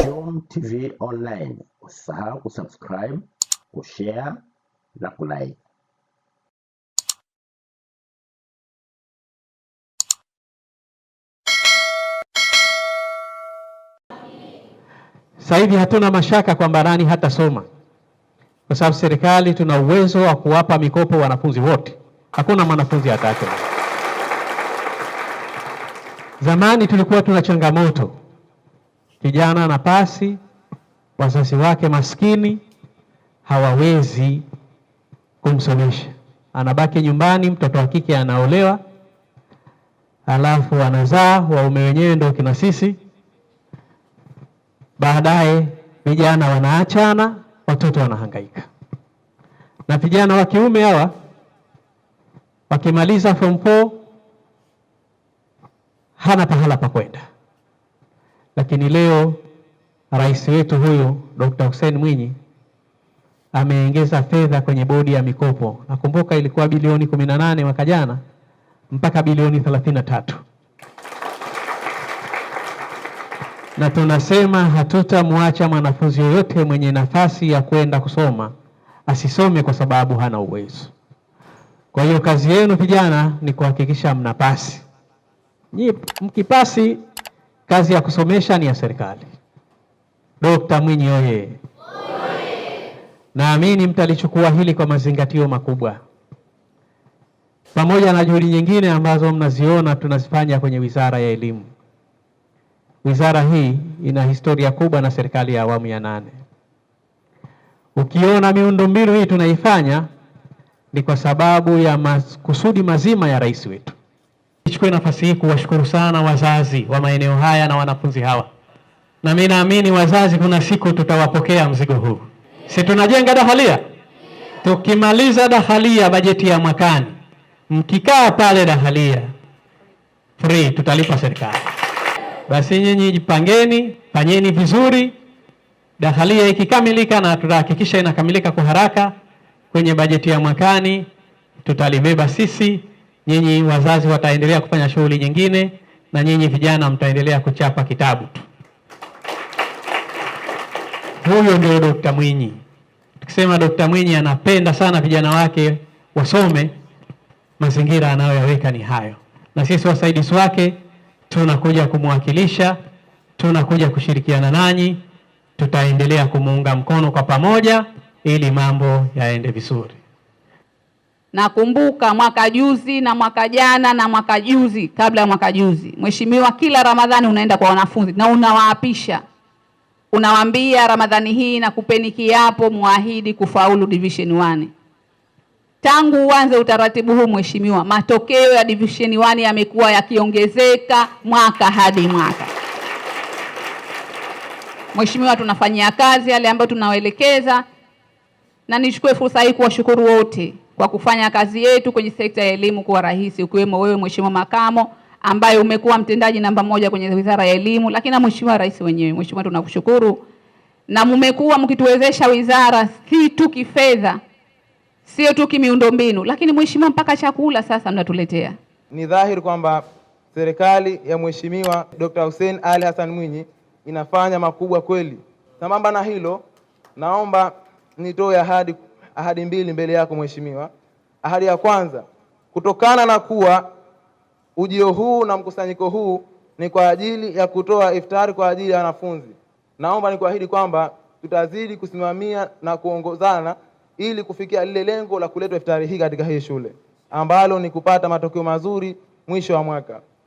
Jom TV Online, usisahau kusubscribe, kushare na kulike. Sasa hivi hatuna mashaka kwamba nani hatasoma, kwa sababu serikali tuna uwezo wa kuwapa mikopo wanafunzi wote, hakuna mwanafunzi ataacha. Zamani tulikuwa tuna changamoto, kijana na pasi, wazazi wake maskini, hawawezi kumsomesha, anabaki nyumbani, mtoto wa kike anaolewa, alafu anazaa, waume wenyewe ndio kina sisi. Baadaye vijana wanaachana, watoto wanahangaika. Na vijana wa kiume hawa wakimaliza form 4 hana pahala pa kwenda. Lakini leo rais wetu huyu Dr. Hussein Mwinyi ameongeza fedha kwenye bodi ya mikopo. Nakumbuka ilikuwa bilioni 18 mwaka jana mpaka bilioni 33. Na tunasema hatutamwacha mwanafunzi yoyote mwenye nafasi ya kwenda kusoma asisome kwa sababu hana uwezo. Kwa hiyo kazi yenu vijana ni kuhakikisha mnapasi. Mkipasi, kazi ya kusomesha ni ya serikali. Dr. Mwinyi oye! Naamini mtalichukua hili kwa mazingatio makubwa, pamoja na juhudi nyingine ambazo mnaziona tunazifanya kwenye Wizara ya Elimu. Wizara hii ina historia kubwa na serikali ya awamu ya 8. Ukiona miundombinu hii tunaifanya ni kwa sababu ya makusudi mazima ya rais wetu. Nichukue nafasi hii kuwashukuru sana wazazi wa maeneo haya na wanafunzi hawa. Na mimi naamini wazazi, kuna siku tutawapokea mzigo huu. Si tunajenga dahalia? Tukimaliza dahalia bajeti ya mwakani, mkikaa pale dahalia free tutalipa serikali. Basi nyinyi jipangeni, fanyeni vizuri. Dahalia ikikamilika, na tutahakikisha inakamilika kwa haraka, kwenye bajeti ya mwakani tutalibeba sisi. Nyinyi wazazi wataendelea kufanya shughuli nyingine, na nyinyi vijana mtaendelea kuchapa kitabu tu. Huyo ndio Dr. Mwinyi. Tukisema Dr. Mwinyi anapenda sana vijana wake wasome, mazingira anayoyaweka ni hayo. Na sisi wasaidizi wake tunakuja kumwakilisha, tunakuja kushirikiana nanyi, tutaendelea kumuunga mkono kwa pamoja ili mambo yaende vizuri. Nakumbuka mwaka juzi na mwaka jana na mwaka juzi kabla ya mwaka juzi, Mheshimiwa, kila Ramadhani unaenda kwa wanafunzi na unawaapisha. Unawaambia Ramadhani hii na kupeni kiapo muahidi kufaulu division 1. Tangu uanze utaratibu huu Mheshimiwa, matokeo ya division 1 yamekuwa yakiongezeka mwaka hadi mwaka. Mheshimiwa, tunafanyia kazi yale ambayo tunawaelekeza, na nichukue fursa hii kuwashukuru wote kwa kufanya kazi yetu kwenye sekta ya elimu kuwa rahisi, ukiwemo wewe Mheshimiwa Makamo ambaye umekuwa mtendaji namba 1 kwenye Wizara ya Elimu, lakini na Mheshimiwa Rais wenyewe. Mheshimiwa, tunakushukuru, na mmekuwa mkituwezesha wizara si tu kifedha, sio tu kimiundombinu, lakini Mheshimiwa mpaka chakula sasa mnatuletea. Ni dhahiri kwamba serikali ya Mheshimiwa Dr. Hussein Ali Hassan Mwinyi inafanya makubwa kweli. Sambamba na hilo, naomba nitoe ahadi mbili mbele yako Mheshimiwa. Ahadi ya kwanza, kutokana na kuwa ujio huu na mkusanyiko huu ni kwa ajili ya kutoa iftari kwa ajili ya wanafunzi, naomba nikuahidi kwamba tutazidi kusimamia na kuongozana ili kufikia lile lengo la kuleta iftari hii katika hii shule, ambalo ni kupata matokeo mazuri mwisho wa mwaka.